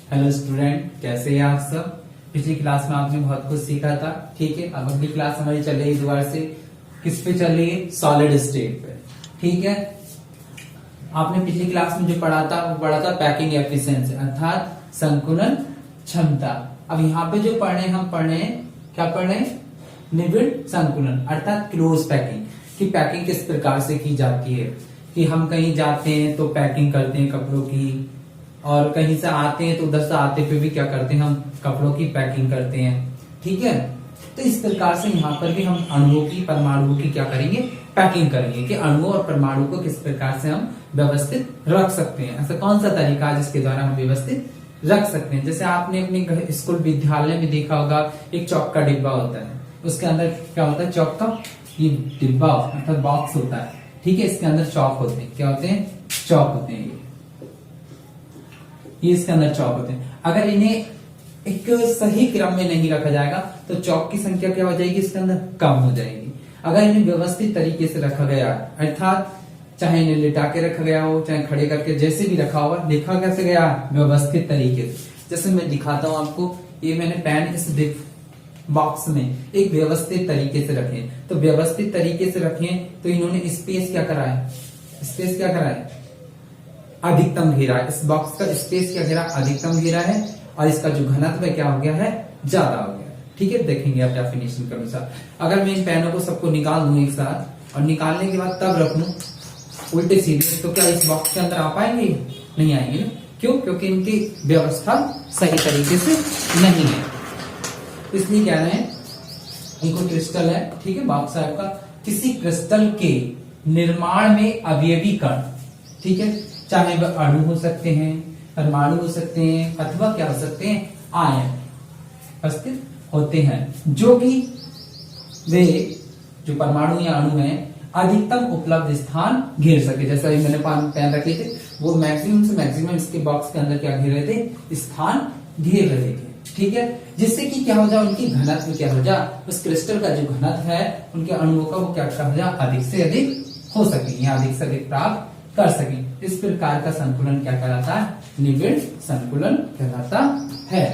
Hello student, कैसे हैं आप सब। पिछली क्लास में आपने बहुत कुछ सीखा था। ठीक है, अब अगली क्लास हमारी चल रही है दोबारा से किस पे चल रही है, सॉलिड स्टेट पे। ठीक है, आपने पिछली क्लास में जो पढ़ा था वो पढ़ा था पैकिंग एफिशिएंसी अर्थात संकुलन क्षमता। अब यहाँ पे जो पढ़ रहे हम पढ़ रहे हैं, क्या पढ़ रहे हैं, निबिड़ संकुलन अर्थात क्लोज पैकिंग की पैकिंग किस प्रकार से की जाती है। कि हम कहीं जाते हैं तो पैकिंग करते हैं कपड़ों की, और कहीं से आते हैं तो उधर से आते पे भी क्या करते हैं, हम कपड़ों की पैकिंग करते हैं। ठीक है, तो इस प्रकार से यहाँ पर भी हम अणुओं की परमाणुओं की क्या करेंगे, पैकिंग करेंगे कि अणुओं और परमाणु को किस प्रकार से हम व्यवस्थित रख सकते हैं। ऐसा कौन सा तरीका है जिसके द्वारा हम व्यवस्थित रख सकते हैं। जैसे आपने अपने स्कूल विद्यालय में देखा होगा, एक चौक का डिब्बा होता है, उसके अंदर क्या होता है, चौक का ये डिब्बा अर्थात बॉक्स होता है। ठीक है, इसके अंदर चौक होते हैं, क्या होते हैं, चौक होते हैं। ये इसके अंदर चौक होते हैं। अगर इन्हें एक सही क्रम में नहीं रखा जाएगा तो चौक की संख्या क्या हो जाएगी, इसके अंदर कम हो जाएगी। अगर इन्हें व्यवस्थित तरीके से रखा गया अर्थात चाहे इन्हें लिटा के रखा गया हो चाहे खड़े करके, जैसे भी रखा होगा, लिखा कैसे गया, व्यवस्थित तरीके से। जैसे मैं दिखाता हूं आपको, ये मैंने पेन इस बॉक्स में एक व्यवस्थित तरीके से रखे, तो व्यवस्थित तरीके से रखे तो इन्होंने स्पेस क्या करा है, स्पेस क्या करा है, अधिकतम घेरा है। इस बॉक्स का स्पेस क्या घेरा, अधिकतम घेरा है, और इसका जो घनत्व क्या हो गया है, ज्यादा हो गया है। ठीक है, देखेंगे आप डेफिनेशन के अनुसार। अगर मैं इन पेनों को सबको निकाल दूं एक साथ और निकालने के बाद तब रख लूं उल्टे सीधे, तो क्या इस बॉक्स के अंदर आ पाएंगे, नहीं आएंगे ना। क्यों, क्योंकि इनकी व्यवस्था सही तरीके से नहीं है। इसलिए कह रहे हैं, इनको क्रिस्टल है, ठीक है, बॉक्स टाइप का, किसी क्रिस्टल के निर्माण में अवयवी कण, ठीक है, चाहे वह अणु हो सकते हैं, परमाणु हो सकते हैं, अथवा क्या हो सकते हैं, आयन उपस्थित होते हैं, जो कि वे जो परमाणु या अणु हैं अधिकतम उपलब्ध स्थान घेर सके। जैसा अभी मैंने पेन रखे थे, वो मैक्सिमम से मैक्सिमम इसके बॉक्स के अंदर क्या घेर रहे थे, स्थान घेर रहे थे। ठीक है, जिससे कि क्या हो जाए, उनकी घनत्व क्या हो जाए, उस क्रिस्टल का जो घनत्व है उनके अणुओं का वो क्या हो जाए, अधिक से अधिक हो सके या अधिक से अधिक प्राप्त कर सके। इस प्रकार का संकुलन क्या कहलाता है, निबिड़ संकुलन कहलाता है।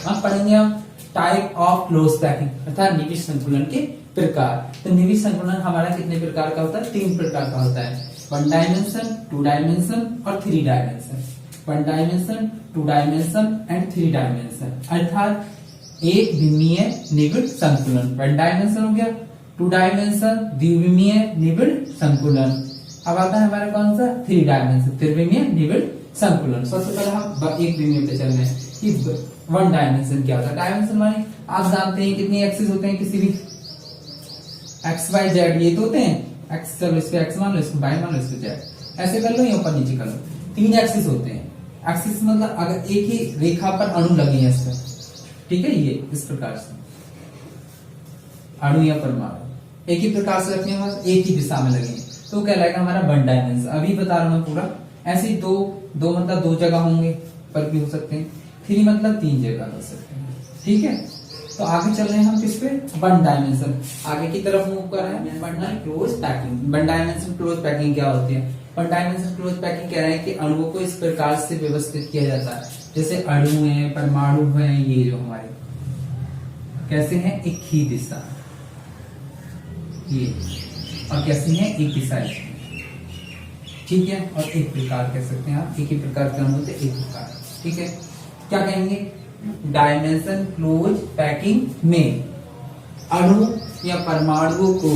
हम पढ़ेंगे हम टाइप ऑफ क्लोज पैकिंग अर्थात निबिड़ संकुलन के प्रकार। तो निबिड़ संकुलन हमारा कितने प्रकार का होता है, 3 प्रकार का होता है, 1 डायमेंशन, 2 डायमेंशन और 3 dimension. 1 dimension, 2 dimension and 3 dimension अर्थात एक विमीय निबिड़ संकुलन। 1 डायमेंशन हो गया, 2 डायमेंशन द्विविमीय निबिड़ संकुलन। अब आता है हमारा कौन सा, 3 डायमेंशन त्रिविमीय निबिड़ संकुलन। सबसे पहले हम एक विमीय पे चल रहे हैं कि 1 डायमेंशन क्या होता है। डायमेंशन माने आप जानते हैं कितनी एक्सिस होते हैं किसी भी, एक्स वाई जेड ये तो होते हैं, एक्स चलो इस पे एक्स मान लो, इसको वाई मान लो, इसको जेड, ऐसे कर लो या ऊपर नीचे कर लो। 3 एक्सिस होते हैं। एक्सिस मतलब अगर एक ही रेखा पर अणु लगे हैं इस पर, ठीक है, ये इस प्रकार से अणु या परमाणु एक ही प्रकार से रखने के एक ही दिशा में लगे तो कहलाएगा हमारा 1 डायमेंशन। अभी बता रहा हूं मैं पूरा। ऐसे दो मतलब 2 जगह होंगे पर भी हो सकते हैं, 3 मतलब 3 जगह हो सकते हैं। ठीक है, तो आगे चल रहे हैं हम किस पे, 1 डायमेंशन आगे की तरफ मूव कर रहे हैं। 1 close packing, 1 dimension close packing क्या होती है। 1 डायमेंशन क्लोज पैकिंग कह रहे हैं कि अणुओं को इस प्रकार से व्यवस्थित किया जाता है, जैसे अणु है, परमाणु है, ये जो हमारे कैसे हैं, एक ही दिशा, ये और कैसी है, एक दिशा इसमें। ठीक है, और एक प्रकार कह सकते हैं आप, एक ही प्रकार के अणु होते एक प्रकार। ठीक है, क्या कहेंगे, डायमेंशन क्लोज पैकिंग में अणु या परमाणुओं को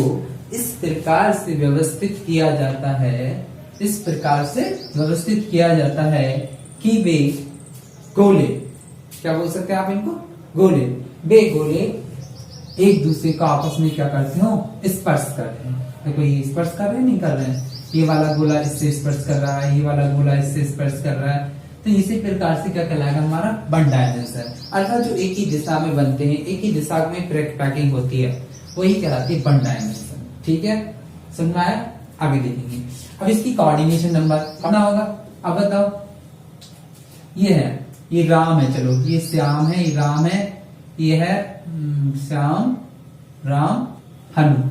इस प्रकार से व्यवस्थित किया जाता है, इस प्रकार से व्यवस्थित किया जाता है कि वे गोले, क्या बोल सकते हैं आप इनको, गोले, वे गोले एक दूसरे को आपस में क्या करते हो, स्पर्श करते हैं। देखो ये स्पर्श कर रहे हैं, नहीं कर रहे हैं, ये वाला गोला इससे स्पर्श कर रहा है, ये वाला गोला इससे स्पर्श कर रहा है। तो इसी प्रकार से क्या कहलाएगा हमारा 1 डायमेंशन अर्थात जो एक ही दिशा में बनते हैं, एक ही दिशा में पैकिंग होती है, वही कहलाती है 1 डायमेंशन। ठीक है, समझ में आया, आगे देखेंगे। अब इसकी कोऑर्डिनेशन नंबर कितना होगा, अब बताओ। ये है, ये राम है, चलो ये श्याम है, ये राम है, ये है श्याम, राम, हनु।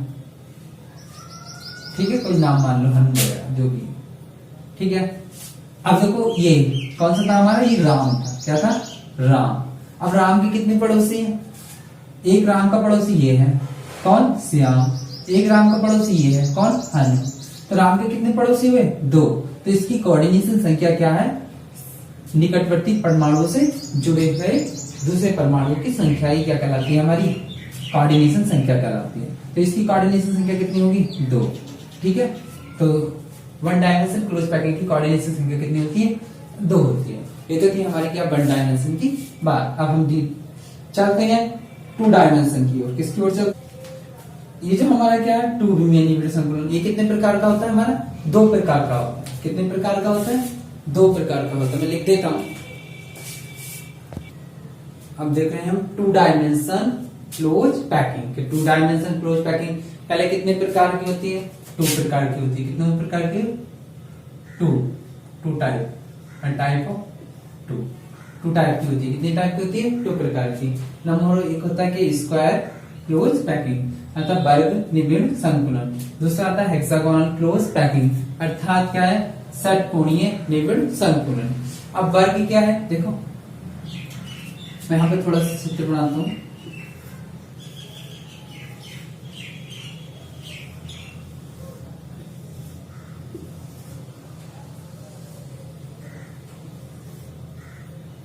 ठीक है, कोई नाम मान लो, हनु वगैरह जो भी। ठीक है, अब देखो ये कौन सा था हमारा, ये राम था। क्या था, राम। अब राम के कितने पड़ोसी हैं, एक राम का पड़ोसी ये है, कौन, श्याम। एक राम का पड़ोसी ये है, कौन, हनु। तो राम के कितने पड़ोसी हुए, 2। तो इसकी कोऑर्डिनेशन संख्या क्या है, निकटवर्ती परमाणुओं से जुड़े हुए दूसरे परमाणु की संख्या ही क्या कहलाती है, हमारी कोऑर्डिनेशन संख्या कहलाती है। तो इसकी कोऑर्डिनेशन संख्या कितनी होगी, 2। ठीक है, तो वन डायमेंशन क्लोज पैकिंग की कोऑर्डिनेशन संख्या कितनी होती है, 2 होती है। ये तो थी हमारी क्या, वन डायमेंशन की बात। अब हम चलते हैं 2 डायमेंशन की ओर। किसकी ओर चल, ये जो हमारा क्या है 2 विमीय निबिड़ संकुलन, ये कितने प्रकार का होता है, हमारा 2 प्रकार का होता है। कितने प्रकार का होता है, 2 प्रकार का होता है। मैं लिख देता हूं। अब देख रहे हैं हम 2 डायमेंशन क्लोज पैकिंग के। 2 डायमेंशन क्लोज पैकिंग पहले कितने प्रकार की होती है, 2 प्रकार की होती है। कितने प्रकार की, 2 टाइप, टाइप ऑफ 2 टाइप की होती है। कितनी टाइप की होती है, 2 प्रकार की। नंबर एक होता है कि स्क्वायर क्लोज पैकिंग अर्थात वर्ग निबिड़ संकुलन। दूसरा आता है हेक्सागोनल क्लोज पैकिंग अर्थात क्या है, षटकोणीय निबिड़ संकुलन। अब वर्ग क्या है, देखो मैं यहाँ पे थोड़ा सा चित्र बनाता हूँ।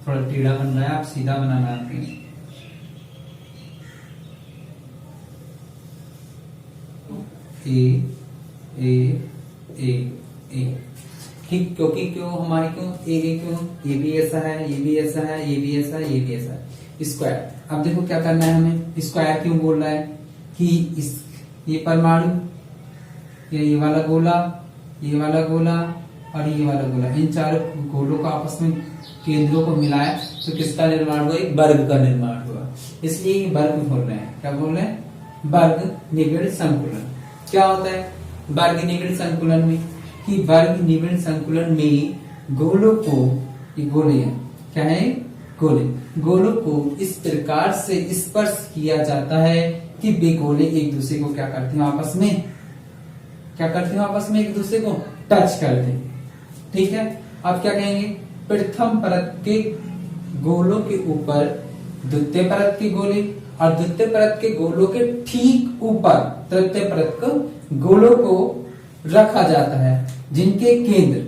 थोड़ा टेढ़ा बन रहा है, आप सीधा बनाना आपके। ए ठीक, क्योंकि क्यों हमारी क्यों क्यों, ये भी ऐसा है, ये भी ऐसा है, ये भी ऐसा है, ये भी ऐसा है, स्क्वायर। अब देखो क्या करना है हमें, स्क्वायर क्यों बोल रहा है कि ये परमाणु, ये वाला गोला, ये वाला गोला और ये वाला गोला, इन चारों गोलों को आपस में केंद्रों को मिलाया तो किसका निर्माण हुआ, एक वर्ग का निर्माण हुआ। इसलिए वर्ग बोल रहे हैं। क्या बोल रहे हैं, वर्ग निबिड़ संकुलन। क्या होता है वर्ग निबिड़ संकुलन में, कि वर्ग निबिड़ संकुलन में गोलों को, ये गोले हैं, क्या है, गोलों को इस प्रकार से स्पर्श किया जाता है कि वे गोले एक दूसरे को क्या करते हैं, आपस में क्या करते हैं, आपस में एक दूसरे को टच करते हैं। ठीक है, अब क्या कहेंगे, प्रथम परत के गोलों के ऊपर द्वितीय परत के गोले और द्वितीय परत के गोलों के ठीक ऊपर तृतीय परत को गोलों को रखा जाता है, जिनके केंद्र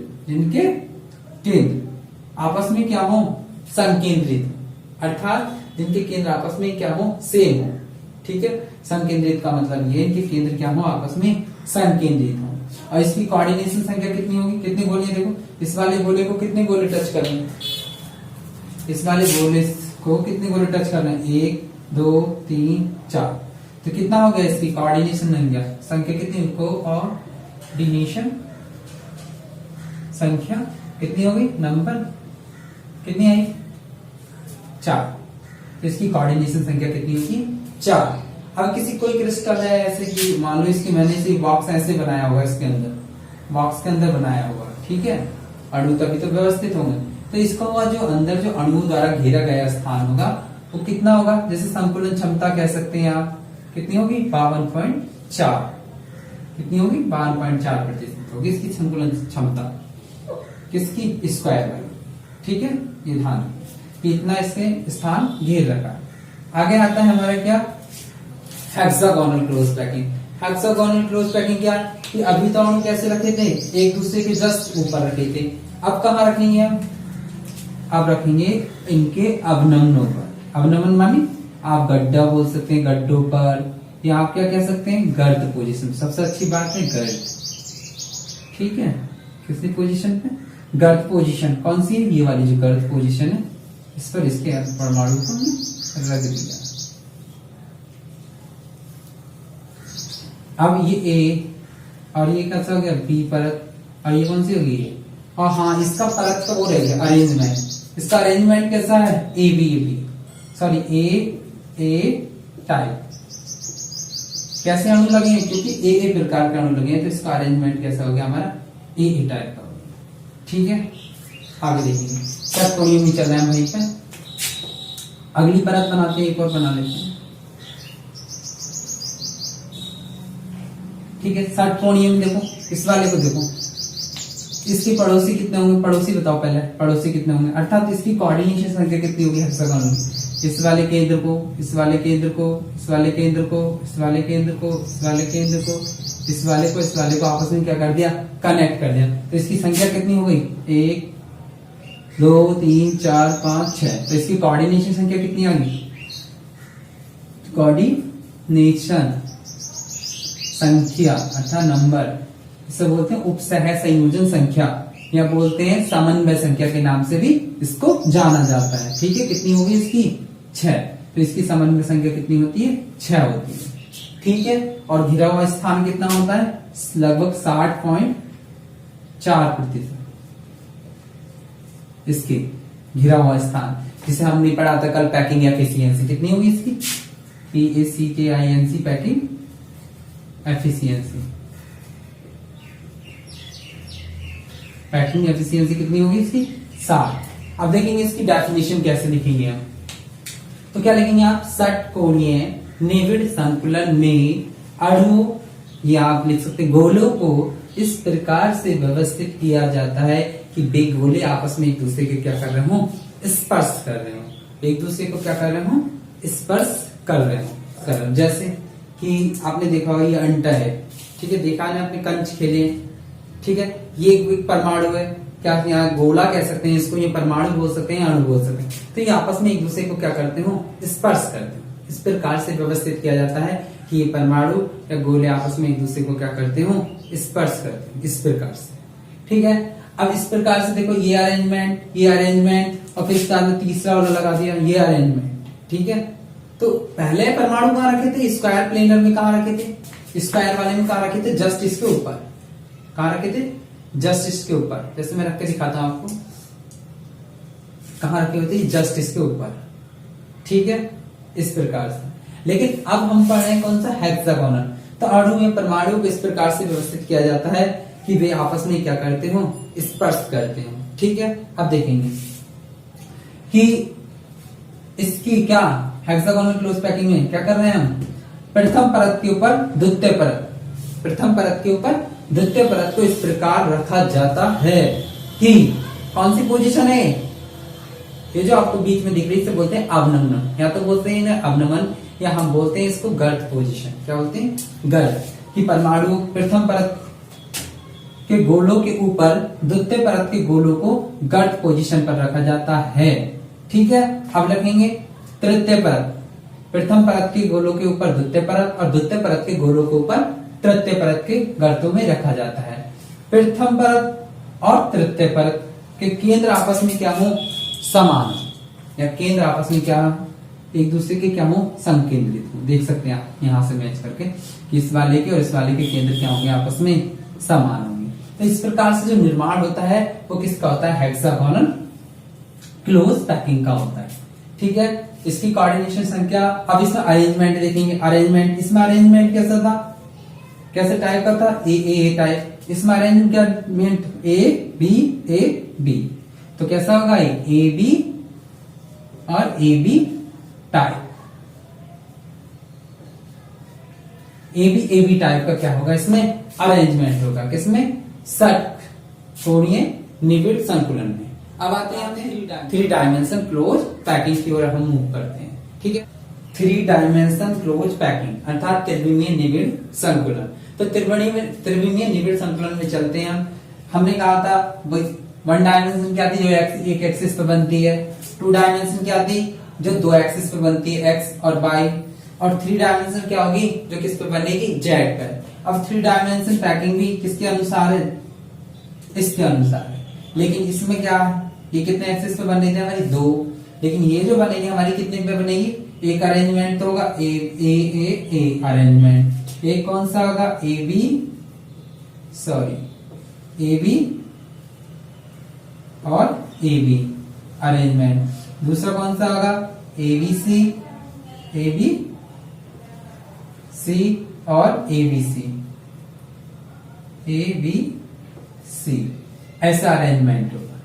आपस में क्या हो, संकेंद्रित, अर्थात जिनके केंद्र आपस में क्या हो, सेम हो। ठीक है, संकेंद्रित का मतलब ये इनके केंद्र क्या हो, आपस में संकेंद्रित हो। और इसकी कोऑर्डिनेशन संख्या कितनी होगी, कितने गोले, देखो इस वाले गोले को कितने गोले टच करने, इस वाले गोले को कितने गोले टच करना है, 1 2 3 4। तो कितना हो गया इसकी कोऑर्डिनेशन संख्या कितनी, कोऑर्डिनेशन संख्या कितनी होगी, नंबर कितनी आई, 4। तो इसकी कोऑर्डिनेशन संख्या कितनी होगी, 4। अब किसी कोई क्रिस्टल है ऐसे कि मान लो इसकी मैंने इसे बॉक्स ऐसे बनाया होगा, इसके अंदर बॉक्स के अंदर बनाया होगा, ठीक है, अणु तभी तो व्यवस्थित होंगे। तो इसका जो अंदर जो अणु द्वारा घेरा गया स्थान होगा वो कितना होगा, जैसे संकुलन क्षमता कह सकते हैं आप, कितनी होगी 52.4, कितनी होगी 52.4% होगी इसकी संकुलन क्षमता, किसकी, स्क्वायर वाली। ठीक है, ये ध्यान इतना इसके स्थान घेर रखा। आगे आता है हमारा क्या, hexagonal close packing. Hexagonal close packing क्या है कि अभी तो अणु कैसे रखे थे, एक दूसरे के जस्ट ऊपर रखे थे, अब कहाँ रखेंगे हम, अब रखेंगे इनके अवनमनों पर। अवनमन मानी आप गड्ढा बोल सकते हैं, गड्ढों पर, या आप क्या कह सकते हैं, गर्त पोजीशन। सबसे अच्छी बात है गर्त, ठीक है, किसी पोजीशन पे गर्त पोजीशन कौन सी है, ये वाली जो गर्त पोजीशन है, इस पर इसके परमाणु को रख दिया। अब ये ए और ये कैसा हो गया, बी परत, और ये कौन सी होगी, और हाँ इसका परत का वो रह गया अरेंजमेंट। इसका अरेंजमेंट कैसा है, A B sorry A type. कैसे अणु लगे हैं, क्योंकि ए प्रकार के अणु लगे हैं, तो इसका अरेंजमेंट कैसा हो गया हमारा, ए टाइप का हो गया। ठीक है, आगे देखेंगे षटकोणीय में चल रहे हैं वहीं पे। अगली परत बनाते हैं, एक और बना लेते हैं। ठीक है, षटकोणीय में देखो, इस वाले को देखो, इसके पड़ोसी कितने होंगे, पड़ोसी बताओ पहले, पड़ोसी कितने होंगे, अर्थात इसकी कोऑर्डिनेशन संख्या कितनी होगी हेक्सागोन में। इस वाले केंद्र को, इस वाले केंद्र को, इस वाले केंद्र को, इस वाले केंद्र को, इस वाले केंद्र को, इस वाले को, इस वाले को आपस में क्या कर दिया, कनेक्ट कर दिया। तो इसकी संख्या कितनी हो गई, 1 2 3 4 5 6। तो इसकी कोऑर्डिनेशन संख्या कितनी आ गई, कोऑर्डिनेशन संख्या अर्थात नंबर, इसे बोलते हैं उपसह संयोजन संख्या या बोलते हैं समन्वय संख्या के नाम से भी इसको जाना जाता है। ठीक है, कितनी होगी इसकी 6। तो इसकी समन्वय संख्या कितनी होती है, 6 होती है। ठीक है, और घिरा हुआ स्थान कितना होता है, लगभग 60.4%। इसकी घिरा हुआ स्थान जिसे हमने पढ़ा था कल, पैकिंग एफिशिएंसी कितनी होगी इसकी, PACKINC packing efficiency, packing efficiency कितनी होगी इसकी 60। अब देखेंगे इसकी डेफिनेशन कैसे लिखेंगे हम, तो क्या लिखेंगे आप, षटकोणीय निविड़ संकुलन में अणु या आप लिख सकते गोलों को इस प्रकार से व्यवस्थित किया जाता है कि वे गोले आपस में एक दूसरे के क्या कर रहे हो, स्पर्श कर रहे हो, एक दूसरे को क्या कर रहे हो, स्पर्श कर रहे हो। जैसे कि आपने देखा होगा ये अंटा है, ठीक है, देखा है आपने कंच खेले, ठीक है, ये एक परमाणु है, क्या यहाँ गोला कह सकते हैं इसको, ये परमाणु बोल सकते हैं, अणु बोल सकते हैं। तो ये आपस में एक दूसरे को क्या करते हो, स्पर्श करते हो। इस प्रकार से व्यवस्थित किया जाता है कि ये परमाणु या गोले आपस में एक दूसरे को क्या करते हो, स्पर्श करते हो, इस प्रकार से। ठीक है, अब इस प्रकार से देखो ये अरेंजमेंट और फिर इसका तीसरा वाला लगा दिया ये अरेंजमेंट। ठीक है, तो पहले परमाणु कहाँ रखे थे, स्क्वायर प्लेनर में कहाँ रखे थे, स्क्वायर वाले में कहाँ रखे थे, जस्ट इसके ऊपर, कहाँ रखे थे, जस्ट इसके ऊपर। जैसे मैं रख के दिखाता हूं आपको, कहाँ रखे हुए थे, जस्ट इसके ऊपर। ठीक है, इस प्रकार से। लेकिन अब हम पढ़ रहे हैं कौन सा, हेक्सागोनल। तो अणु में परमाणु को इस प्रकार से व्यवस्थित किया जाता है कि वे आपस में क्या करते हो, स्पर्श करते हो। ठीक है, अब देखेंगे कि इसकी क्या हेक्सागोनल क्लोज पैकिंग में क्या कर रहे हैं हम, प्रथम परत के ऊपर द्वितीय परत, प्रथम परत के ऊपर द्वितीय परत को इस प्रकार रखा जाता है कि कौन सी पोजीशन है, ये जो आपको बीच में दिख रही है इसे बोलते हैं अवनमन, या तो बोलते हैं ना अवनमन, या हम बोलते हैं इसको गर्त पोजीशन। क्या बोलते हैं, गर्त। कि परमाणु प्रथम परत के गोलों के ऊपर द्वितीय परत के गोलों को गर्त पोजीशन पर रखा जाता है। ठीक है, अब रखेंगे तृतीय परत, प्रथम परत के गोलों के ऊपर द्वितीय परत और द्वितीय परत के गोलों के ऊपर तृतीय परत के गर्तों में रखा जाता है। प्रथम परत और तृतीय परत के केंद्र आपस में क्या हो, समान, या केंद्र आपस में क्या एक दूसरे के क्या हो, संकेंद्रित हो। देख सकते हैं आप यहां से मैच करके कि इस वाले के और इस वाले के केंद्र क्या होंगे, आपस में समान होंगे। तो इस प्रकार से जो निर्माण होता है वो किसका होता है, हेक्सागोनल क्लोज पैकिंग का होता है। ठीक है, इसकी कोऑर्डिनेशन संख्या। अब इसमें अरेंजमेंट देखेंगे, अरेंजमेंट, इसमें अरेंजमेंट कैसा था, कैसे टाइप का था, ए टाइप। इसमें अरेंजमेंट क्या मीन्ट, ए बी। तो कैसा होगा, ए बी और A B type, A B type का क्या होगा, इसमें अरेंजमेंट होगा, किसमें, षटकोणीय निविड़ संकुलन में। अब आते हैं 3 डायमेंशन क्लोज पैकिंग की ओर हम मूव करते हैं। ठीक है, 3 डायमेंशन क्लोज पैकिंग अर्थात त्रिविमीय निविड़ संकुलन। तो त्रिविमीय निविड़ संकुलन में चलते हैं हम। हमने कहा था 1 डायमेंशन क्या थी, जो एक एक्सिस पर बनती है, 2 डायमेंशन क्या थी, जो 2 एक्सिस पर बनती है, एक्स और वाई, और 3 डायमेंशन क्या होगी, जो किस पे बनेगी, जेड पर। अब 3 डायमेंशन पैकिंग भी किसके अनुसार है, इसके अनुसार है। लेकिन इसमें क्या, ये कितने एक्सिस पे बन रही थी हमारी, 2, लेकिन ये जो बनेगी हमारी कितने पे बनेगी, एक अरेंजमेंट तो होगा ए अरेंजमेंट, एक कौन सा होगा, ए बी और ए बी अरेंजमेंट। दूसरा कौन सा होगा, ए बी सी और ए बी सी, ऐसा अरेंजमेंट होगा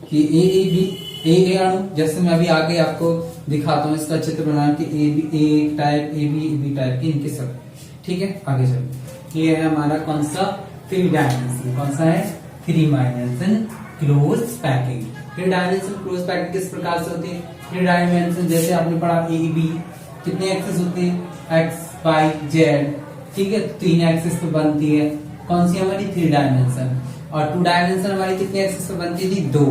कि ए अणु, जैसे मैं अभी आगे आपको दिखाता हूँ इसका चित्र बना के, ए टाइप, ए बी टाइप की इनके सब। ठीक है, आगे चलो, ये है हमारा कौन सा, 3 डायमेंशन, कौन सा है, three dimension close packing. Three dimension close packing किस प्रकार से होती है? थ्री डायमेंशन जैसे आपने पढ़ा ए बी, कितने एक्सेस होते हैं? एक्स वाई जेड, ठीक है, तीन एक्सेस पे बनती है। कौन सी हमारी? Three dimension. और टू डायमेंशन हमारी कितने एक्सेस पे बनती थी? दो,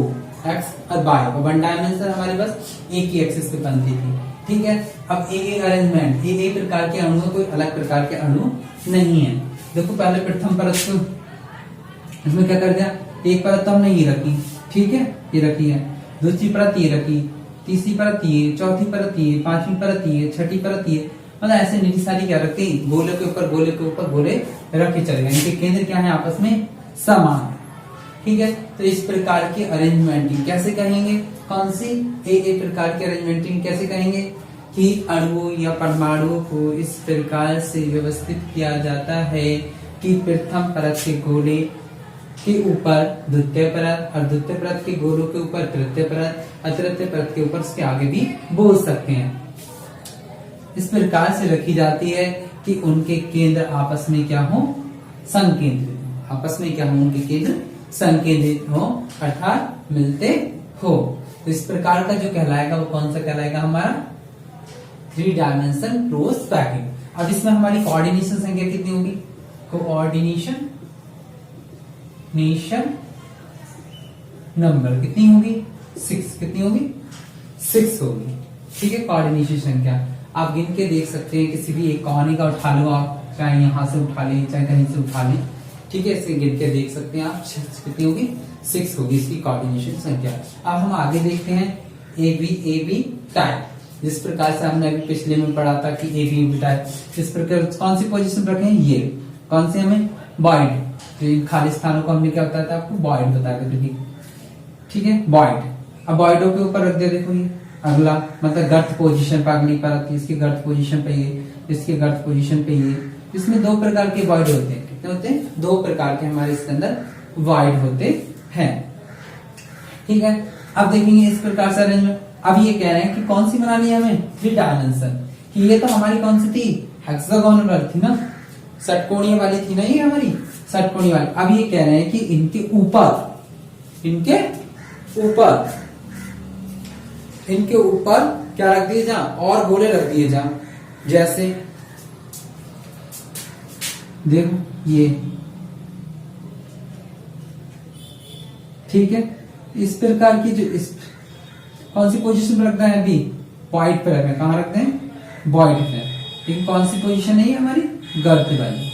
एक्स और वाई। और वन डायमेंशन हमारे बस एक ही एक्सेस पे बनती थी, ठीक है। अब ए अरेंजमेंट, ए प्रकार के अणु, कोई अलग प्रकार के अणु नहीं है। देखो पहले प्रथम परत को इसमें क्या कर दिया? एक परत तो हमने ये रखी, ठीक है, ये रखी है। दूसरी परत ये रखी, तीसरी परत ये, चौथी परत ये, पांचवी परत ये, छठी परत ये, मतलब ऐसे नीचे सारी क्या रखी? गोले के ऊपर गोले के ऊपर गोले रखे चले गए। इनके केंद्र क्या है? आपस में समान, ठीक है। तो इस प्रकार की अरेंजमेंटिंग कैसे कहेंगे? कौन सी? एक प्रकार की अरेंजमेंटिंग कैसे कहेंगे? कि अणुओं या परमाणुओं को इस प्रकार से व्यवस्थित किया जाता है कि प्रथम परत के गोले के ऊपर द्वितीय परत और द्वितीय परत के गोलों के ऊपर तृतीय परत और तृतीय परत के ऊपर उसके आगे भी बोल सकते हैं। इस प्रकार से रखी जाती है कि उनके केंद्र आपस में क्या हो? संकेंद्रित। आपस में क्या हो? उनके केंद्र संकेंद्रित हो, अर्थात मिलते हो। तो इस प्रकार का जो कहलाएगा वो कौन सा कहलाएगा? हमारा थ्री डायमेंशन क्लोज पैकिंग। अब इसमें हमारी कोऑर्डिनेशन संख्या कितनी होगी? कोऑर्डिनेशन नंबर कितनी होगी? 6। कितनी होगी? 6 होगी, ठीक है। कोऑर्डिनेशन संख्या आप गिन के देख सकते हैं, किसी भी एक कोने का उठा लो आप, चाहे यहां से उठा लें चाहे कहीं से उठा लें, ठीक है, इसे गिन के देख सकते हैं आप। कितनी होगी? 6 होगी इसकी कोऑर्डिनेशन संख्या। अब हम आगे देखते हैं ए बी टाइप। जिस प्रकार से हमने अभी पिछले में पढ़ा था कि ए बी टाइप इस प्रकार कौन सी पोजीशन रखे हैं? ये कौन सी? हमें बॉइड, तो इन खाली स्थानों को हमने क्या बताया था आपको? बॉइड बताया था, ठीक है, बॉइड। अब बॉइडों के ऊपर रख दिया, देखो ये अगला, मतलब गर्त पोजीशन पर अगली परत, इसकी गर्त पोजीशन पे ये, इसकी गर्त पोजीशन पे ये। इसमें दो प्रकार के बॉइड होते हैं। कितने होते हैं? दो प्रकार के हमारे इसके अंदर बॉइड होते हैं, ठीक है। अब देखेंगे इस प्रकार से अरेंजमेंट। अब ये कह रहे हैं कि कौन सी बनानी है हमें? Three dimension. कि ये तो हमारी कौन सी थी? हेक्सागोनल थी ना, षटकोणीय वाली थी ना ये हमारी, षटकोणीय वाली। अब ये कह रहे हैं कि इनके ऊपर क्या रख दिए जा? और गोले रख दिए जा। जैसे देखो ये, ठीक है। इस प्रकार की जो इस कौन सी पोजीशन पर रखना है? अभी बॉइड पे रखना है। कहां रखते हैं? बॉइड पे। लेकिन कौन सी पोजीशन है ये हमारी? गर्त वाली,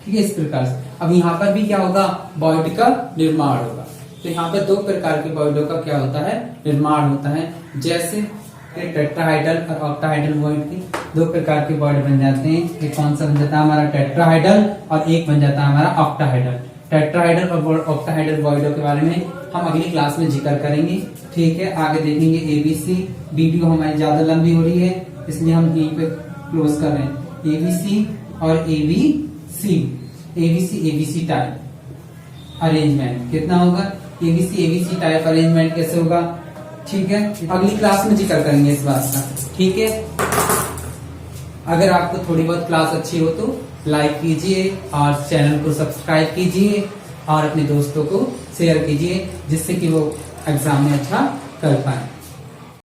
ठीक है। इस प्रकार से अब यहाँ पर भी क्या होगा? बॉइड का निर्माण होगा। तो यहाँ पे दो प्रकार के बॉइडों का क्या होता है? निर्माण होता है। जैसे टेट्राहाइडल और ऑक्टाहाइडल बॉइड के दो प्रकार के बॉइड बन जाते हैं। एक कौन सा बन जाता है? हमारा टेट्राहाइडल, और एक बन जाता है हमारा ऑक्टाहाइडल। टेट्राहाइडल और ऑक्टाहाइडल बॉइडों के बारे में हम अगली क्लास में जिक्र करेंगे, ठीक है। आगे देखेंगे एबीसी। वीडियो हमारी ज्यादा लंबी हो रही है इसलिए हम यहीं पे क्लोज कर रहे हैं। एबीसी और एबीसी टाइप अरेंजमेंट कितना होगा? एबीसी टाइप अरेंजमेंट कैसे होगा? ठीक है, अगली क्लास में जिक्र करेंगे इस बात का, ठीक है। अगर आपको थोड़ी बहुत क्लास अच्छी हो तो लाइक कीजिए और चैनल को सब्सक्राइब कीजिए और अपने दोस्तों को शेयर कीजिए, जिससे कि वो एग्जाम में अच्छा कर पाए।